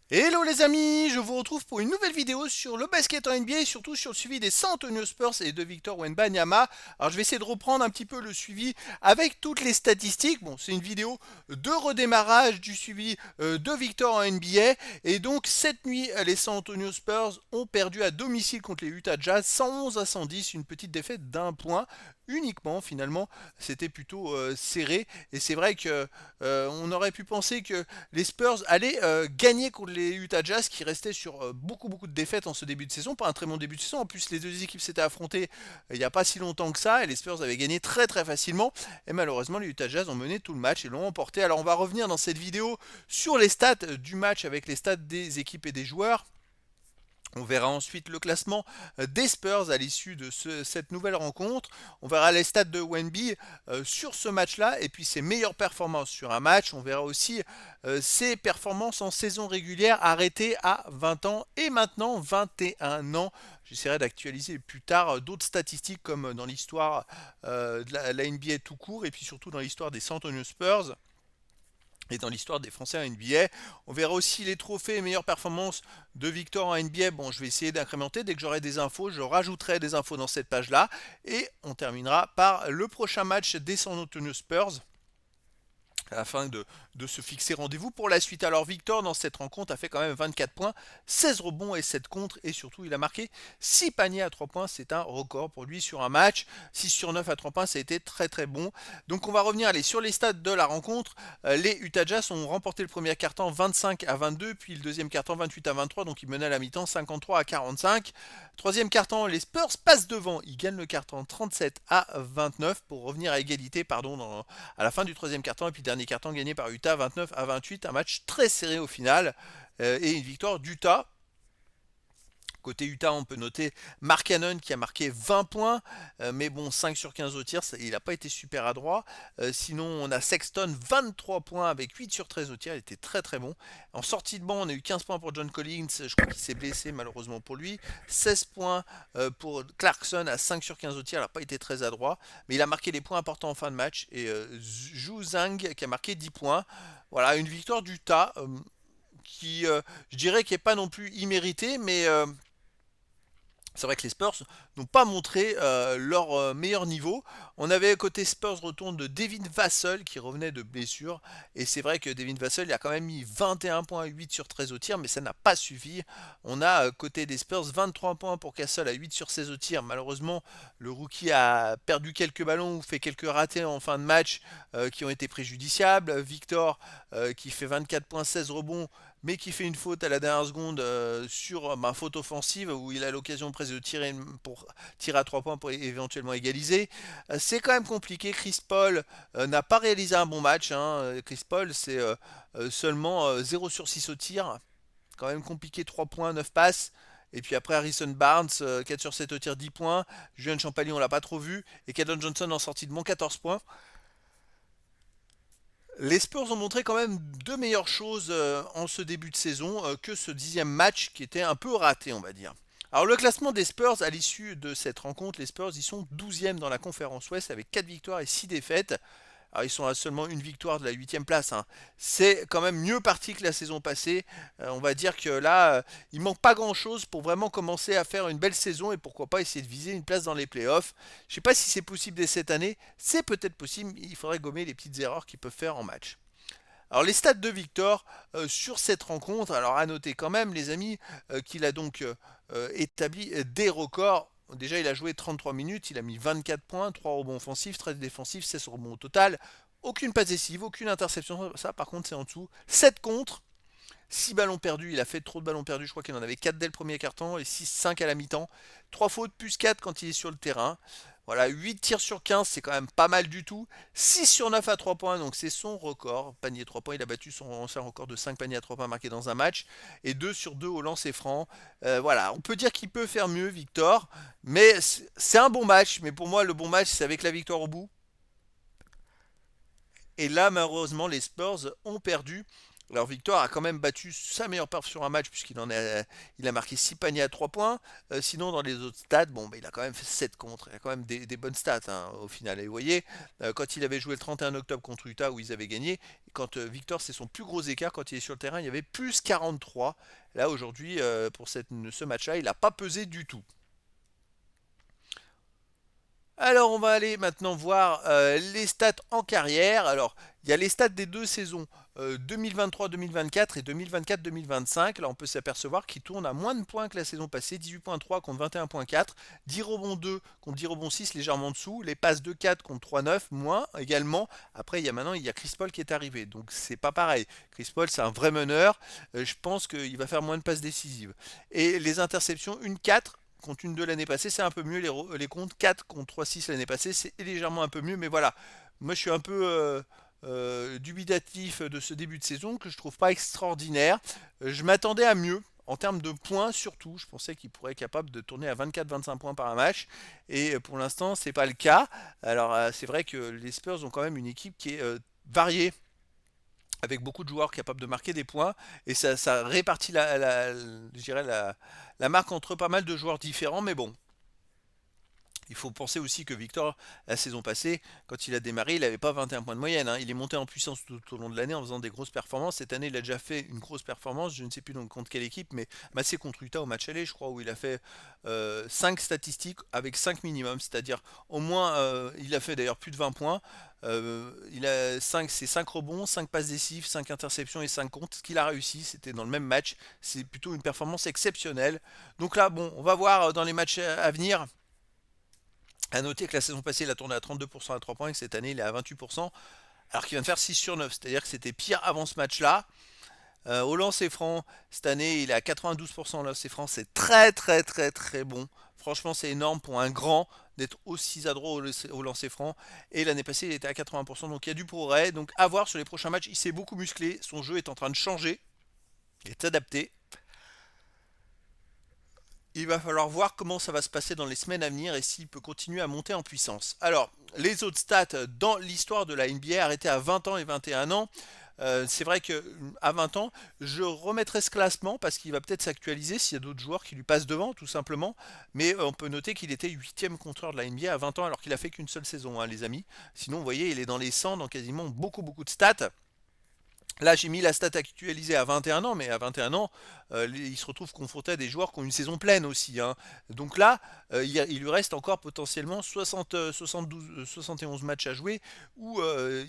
Hello les amis, je vous retrouve pour une nouvelle vidéo sur le basket en NBA et surtout sur le suivi des San Antonio Spurs et de Victor Wembanyama. Alors je vais essayer de reprendre un petit peu le suivi avec toutes les statistiques. Bon, c'est une vidéo de redémarrage du suivi de Victor en NBA. Et donc cette nuit, les San Antonio Spurs ont perdu à domicile contre les Utah Jazz 111 à 110, une petite défaite d'un point uniquement finalement. C'était plutôt serré et c'est vrai que on aurait pu penser que les Spurs allaient gagner contre les Utah Jazz qui restaient sur beaucoup de défaites en ce début de saison, pas un très bon début de saison. En plus, les deux équipes s'étaient affrontées il n'y a pas si longtemps que ça et les Spurs avaient gagné très facilement. Et malheureusement, les Utah Jazz ont mené tout le match et l'ont emporté. Alors, on va revenir dans cette vidéo sur les stats du match avec les stats des équipes et des joueurs. On verra ensuite le classement des Spurs à l'issue de cette nouvelle rencontre. On verra les stats de Wemby sur ce match-là et puis ses meilleures performances sur un match. On verra aussi ses performances en saison régulière arrêtées à 20 ans et maintenant 21 ans. J'essaierai d'actualiser plus tard d'autres statistiques comme dans l'histoire de la NBA tout court et puis surtout dans l'histoire des San Antonio Spurs. Et dans l'histoire des Français en NBA, on verra aussi les trophées et meilleures performances de Victor en NBA. Bon, je vais essayer d'incrémenter. Dès que j'aurai des infos, je rajouterai des infos dans cette page-là. Et on terminera par le prochain match des San Antonio Spurs afin de se fixer rendez-vous pour la suite. Alors Victor dans cette rencontre a fait quand même 24 points, 16 rebonds et 7 contres et surtout il a marqué 6 paniers à 3 points, c'est un record pour lui sur un match. 6 sur 9 à 3 points, ça a été très bon. Donc on va revenir sur les stats de la rencontre. Les Utah Jazz ont remporté le premier quart-temps 25 à 22, puis le deuxième quart-temps 28 à 23, donc ils menaient à la mi-temps 53 à 45. Troisième quart-temps, les Spurs passent devant, ils gagnent le quart-temps 37 à 29 pour revenir à égalité à la fin du troisième quart-temps et puis dernier quart-temps gagné par Utah 29 à 28, un match très serré au final et une victoire d'Utah. Côté Utah, on peut noter Mark Cannon qui a marqué 20 points, mais bon, 5 sur 15 au tir, il n'a pas été super adroit. Sinon, on a Sexton, 23 points avec 8 sur 13 au tir, il était très bon. En sortie de banc, on a eu 15 points pour John Collins, je crois qu'il s'est blessé malheureusement pour lui. 16 points pour Clarkson à 5 sur 15 au tir, il n'a pas été très adroit, mais il a marqué des points importants en fin de match. Et Zhu Zhang qui a marqué 10 points. Voilà, une victoire d'Utah qui, je dirais, qui n'est pas non plus imméritée, mais c'est vrai que les Spurs n'ont pas montré leur meilleur niveau. On avait côté Spurs retourne de Devin Vassell qui revenait de blessure. Et c'est vrai que Devin Vassell il a quand même mis 21 points à 8 sur 13 au tir, mais ça n'a pas suffi. On a côté des Spurs 23 points pour Castle à 8 sur 16 au tir. Malheureusement, le rookie a perdu quelques ballons ou fait quelques ratés en fin de match qui ont été préjudiciables. Victor qui fait 24 points, 16 rebonds, mais qui fait une faute à la dernière seconde sur faute offensive où il a l'occasion presque de tirer pour tirer à 3 points pour éventuellement égaliser. C'est quand même compliqué. Chris Paul n'a pas réalisé un bon match, hein. Chris Paul, c'est seulement 0 sur 6 au tir. Quand même compliqué, 3 points, 9 passes. Et puis après Harrison Barnes, 4 sur 7 au tir, 10 points. Julien Champagny, on l'a pas trop vu. Et Keldon Johnson en sortie de bon, 14 points. Les Spurs ont montré quand même de meilleures choses en ce début de saison que ce dixième match qui était un peu raté, on va dire. Alors le classement des Spurs à l'issue de cette rencontre, les Spurs ils sont 12e dans la conférence Ouest avec 4 victoires et 6 défaites. Alors ils sont à seulement une victoire de la 8e place, hein. C'est quand même mieux parti que la saison passée. On va dire que là, il manque pas grand-chose pour vraiment commencer à faire une belle saison et pourquoi pas essayer de viser une place dans les playoffs. Je ne sais pas si c'est possible dès cette année. C'est peut-être possible. Il faudrait gommer les petites erreurs qu'ils peuvent faire en match. Alors les stats de Victor sur cette rencontre, alors à noter quand même les amis qu'il a donc établi des records. Déjà il a joué 33 minutes, il a mis 24 points, 3 rebonds offensifs, 13 défensifs, 16 rebonds au total. Aucune passe décisive, aucune interception, ça par contre c'est en dessous. 7 contre, 6 ballons perdus, il a fait trop de ballons perdus, je crois qu'il en avait 4 dès le premier quart-temps et 6-5 à la mi-temps. 3 fautes plus 4 quand il est sur le terrain. Voilà, 8 tirs sur 15, c'est quand même pas mal du tout. 6 sur 9 à 3 points, donc c'est son record. Panier 3 points, il a battu son ancien record de 5 paniers à 3 points marqués dans un match. Et 2 sur 2 au lancer franc. Voilà, on peut dire qu'il peut faire mieux, Victor. Mais c'est un bon match. Mais pour moi, le bon match, c'est avec la victoire au bout. Et là, malheureusement, les Spurs ont perdu Alors Victor a quand même battu sa meilleure perf sur un match puisqu'il il a marqué 6 paniers à 3 points. Sinon dans les autres stats, bon, bah, il a quand même fait 7 contre. Il a quand même des bonnes stats hein, au final. Et vous voyez, quand il avait joué le 31 octobre contre Utah où ils avaient gagné, quand Victor c'est son plus gros écart, quand il est sur le terrain, il y avait plus 43. Là aujourd'hui, pour ce match-là, il n'a pas pesé du tout. Alors, on va aller maintenant voir les stats en carrière. Alors, il y a les stats des deux saisons 2023-2024 et 2024-2025. Là, on peut s'apercevoir qu'il tourne à moins de points que la saison passée, 18.3 contre 21.4, 10 rebonds 2 contre 10 rebonds 6, légèrement en dessous, les passes 2-4 contre 3-9, moins également. Après, il y a Chris Paul qui est arrivé, donc c'est pas pareil. Chris Paul, c'est un vrai meneur. Je pense qu'il va faire moins de passes décisives. Et les interceptions, 1-4 contre une 2 l'année passée, c'est un peu mieux. Les comptes 4 contre 3-6 l'année passée, c'est légèrement un peu mieux. Mais voilà, moi je suis un peu dubitatif de ce début de saison que je trouve pas extraordinaire. Je m'attendais à mieux. En termes de points surtout, je pensais qu'il pourrait être capable de tourner à 24-25 points par un match. Et pour l'instant, c'est pas le cas. Alors c'est vrai que les Spurs ont quand même une équipe qui est variée avec beaucoup de joueurs capables de marquer des points et ça répartit je dirais la marque entre pas mal de joueurs différents mais bon, il faut penser aussi que Victor, la saison passée, quand il a démarré, il n'avait pas 21 points de moyenne, hein. Il est monté en puissance tout au long de l'année en faisant des grosses performances. Cette année, il a déjà fait une grosse performance, je ne sais plus donc contre quelle équipe, mais c'est contre Utah au match aller, je crois, où il a fait 5 statistiques avec 5 minimum, c'est-à-dire au moins, il a fait d'ailleurs plus de 20 points. Il a 5, c'est 5 rebonds, 5 passes décisives, 5 interceptions et 5 comptes. Ce qu'il a réussi, c'était dans le même match. C'est plutôt une performance exceptionnelle. Donc là, bon, on va voir dans les matchs à venir. À noter que la saison passée, il a tourné à 32% à 3 points et que cette année, il est à 28%, alors qu'il vient de faire 6 sur 9. C'est-à-dire que c'était pire avant ce match-là. Au lancer franc, cette année, il est à 92% au lancer franc. C'est très, très, très, très bon. Franchement, c'est énorme pour un grand d'être aussi adroit au lancer franc. Et l'année passée, il était à 80%. Donc il y a du progrès. Donc à voir sur les prochains matchs. Il s'est beaucoup musclé. Son jeu est en train de changer. Il est adapté. Il va falloir voir comment ça va se passer dans les semaines à venir et s'il peut continuer à monter en puissance. Alors, les autres stats dans l'histoire de la NBA arrêtées à 20 ans et 21 ans. C'est vrai que à 20 ans, je remettrai ce classement parce qu'il va peut-être s'actualiser s'il y a d'autres joueurs qui lui passent devant, tout simplement. Mais on peut noter qu'il était 8e compteur de la NBA à 20 ans alors qu'il a fait qu'une seule saison, hein, les amis. Sinon, vous voyez, il est dans les 100 dans quasiment beaucoup, beaucoup de stats. Là, j'ai mis la stat actualisée à 21 ans, mais à 21 ans, il se retrouve confronté à des joueurs qui ont une saison pleine aussi, hein. Donc là, il lui reste encore potentiellement 60, 72, 71 matchs à jouer où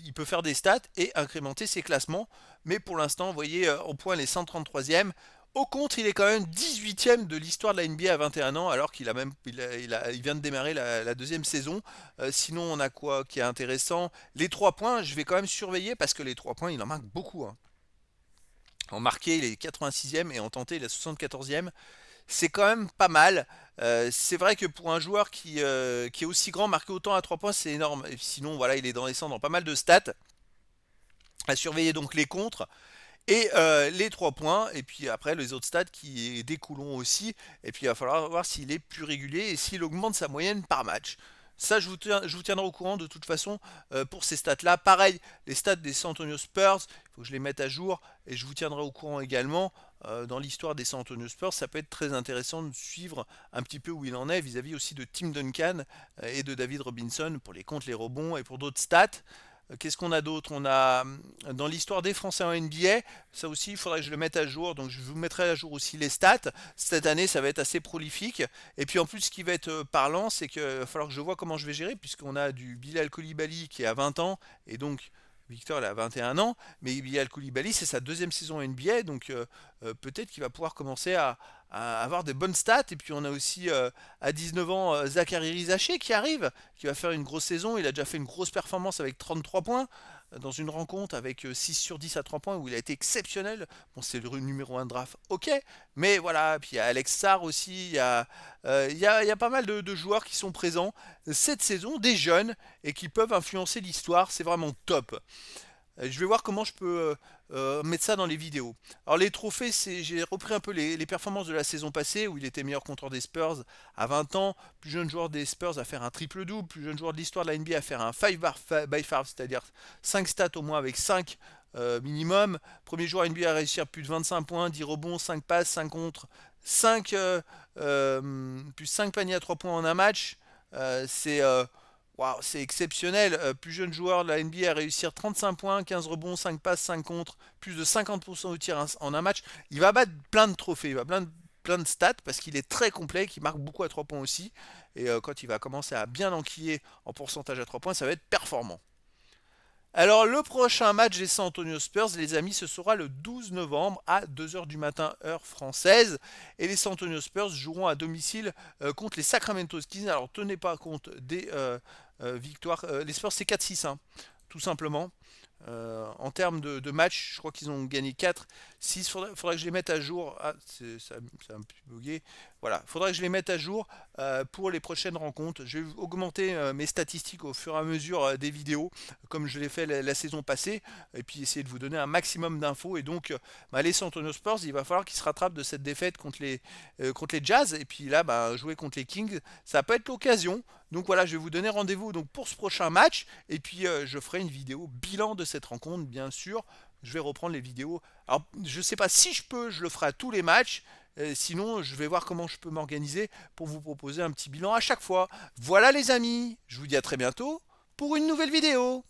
il peut faire des stats et incrémenter ses classements. Mais pour l'instant, vous voyez, au point les 133e. Au contre, il est quand même 18e de l'histoire de la NBA à 21 ans, alors qu'il a même, il vient de démarrer la deuxième saison. Sinon, on a quoi qui est intéressant? Les 3 points, je vais quand même surveiller parce que les 3 points, il en marque beaucoup, hein. En marqué, il est 86e et en tenté, il est 74e. C'est quand même pas mal. C'est vrai que pour un joueur qui est aussi grand, marquer autant à 3 points, c'est énorme. Et sinon, voilà, il est dans les 100 dans pas mal de stats. À surveiller donc les contres. Et les 3 points, et puis après les autres stats qui découleront aussi. Et puis il va falloir voir s'il est plus régulier et s'il augmente sa moyenne par match. Ça, je vous tiendrai au courant de toute façon pour ces stats-là. Pareil, les stats des San Antonio Spurs, il faut que je les mette à jour et je vous tiendrai au courant également. Dans l'histoire des San Antonio Spurs, ça peut être très intéressant de suivre un petit peu où il en est vis-à-vis aussi de Tim Duncan et de David Robinson pour les comptes, les rebonds et pour d'autres stats. Qu'est-ce qu'on a d'autre? On a dans l'histoire des Français en NBA, ça aussi il faudrait que je le mette à jour, donc je vous mettrai à jour aussi les stats. Cette année ça va être assez prolifique. Et puis en plus ce qui va être parlant, c'est qu'il va falloir que je vois comment je vais gérer, puisqu'on a du Bilal Koulibaly qui est à 20 ans, et donc Victor il a 21 ans, mais Bilal Koulibaly c'est sa deuxième saison en NBA, donc peut-être qu'il va pouvoir commencer à avoir des bonnes stats. Et puis on a aussi à 19 ans Zachary Rizaché qui arrive, qui va faire une grosse saison. Il a déjà fait une grosse performance avec 33 points dans une rencontre avec 6 sur 10 à 3 points où il a été exceptionnel. Bon, c'est le numéro 1 draft, ok, mais voilà. Puis il y a Alex Sarr aussi, il y a pas mal de joueurs qui sont présents cette saison, des jeunes, et qui peuvent influencer l'histoire. C'est vraiment top. Je vais voir comment je peux mettre ça dans les vidéos. Alors les trophées, j'ai repris un peu les performances de la saison passée où il était meilleur compteur des Spurs à 20 ans, plus jeune joueur des Spurs à faire un triple-double, plus jeune joueur de l'histoire de la NBA à faire un 5 by 5, c'est-à-dire 5 stats au moins avec 5 minimum. Premier joueur NBA à réussir plus de 25 points, 10 rebonds, 5 passes, 5 contre, 5, plus 5 paniers à 3 points en un match. C'est waouh, c'est exceptionnel. Plus jeune joueur de la NBA à réussir 35 points, 15 rebonds, 5 passes, 5 contre, plus de 50% au tir en un match. Il va battre plein de trophées, il va plein de stats parce qu'il est très complet, qu'il marque beaucoup à 3 points aussi. Et quand il va commencer à bien enquiller en pourcentage à 3 points, ça va être performant. Alors le prochain match des San Antonio Spurs, les amis, ce sera le 12 novembre à 2 heures du matin heure française. Et les San Antonio Spurs joueront à domicile contre les Sacramento Kings. Alors tenez pas compte des victoires. Les Spurs c'est 4-6, hein, tout simplement. En termes de match, je crois qu'ils ont gagné 4, 6. Faudrait que je les mette à jour. Ah, ça a un peu bugué. Voilà, faudrait que je les mette à jour pour les prochaines rencontres. Je vais augmenter mes statistiques au fur et à mesure des vidéos, comme je l'ai fait la saison passée, et puis essayer de vous donner un maximum d'infos. Et donc, les San Antonio Spurs, il va falloir qu'ils se rattrapent de cette défaite contre les Jazz. Et puis là, jouer contre les Kings, ça peut être l'occasion. Donc voilà, je vais vous donner rendez-vous donc pour ce prochain match. Et puis je ferai une vidéo bilan de cette rencontre, bien sûr. Je vais reprendre les vidéos. Alors, je ne sais pas si je peux, je le ferai à tous les matchs. Sinon, je vais voir comment je peux m'organiser pour vous proposer un petit bilan à chaque fois. Voilà les amis, je vous dis à très bientôt pour une nouvelle vidéo.